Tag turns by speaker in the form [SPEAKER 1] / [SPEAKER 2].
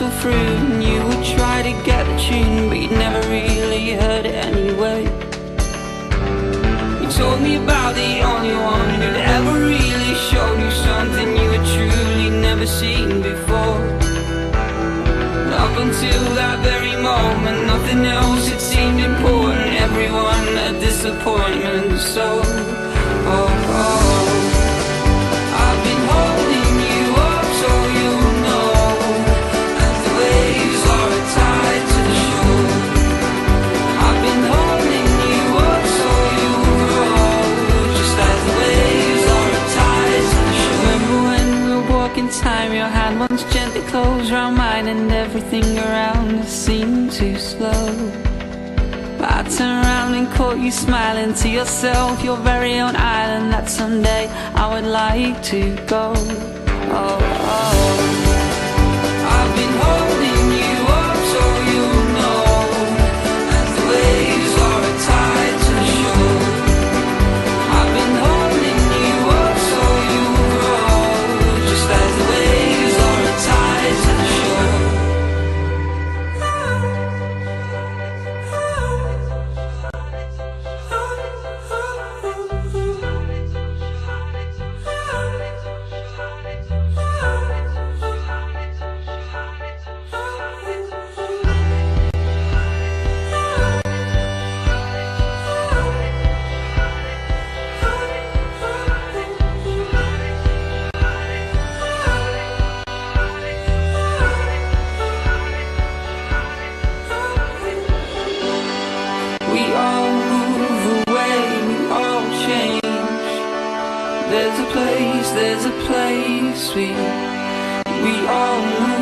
[SPEAKER 1] whistle through, and you would try to get the tune, but you'd never really heard it anyway. You told me about the only one who'd ever really showed you something you had truly never seen before. And up until that very moment, nothing else had seemed important, everyone a disappointment. So, I've been holding you up so you know, as the waves are tied to the shore. I've been holding you up so you grow, just as the waves are tied to the shore. Remember when we were walking time, your hand once gently closed round mine, and everything around us seemed too slow. I turned around and caught you smiling to yourself, your very own island that someday I would like to go. I've been holding you up so you know, as the waves are tied to the shore. I've been holding you up so you grow, just as the waves are tied to the shore. We all move away, we all change. There's a place we all move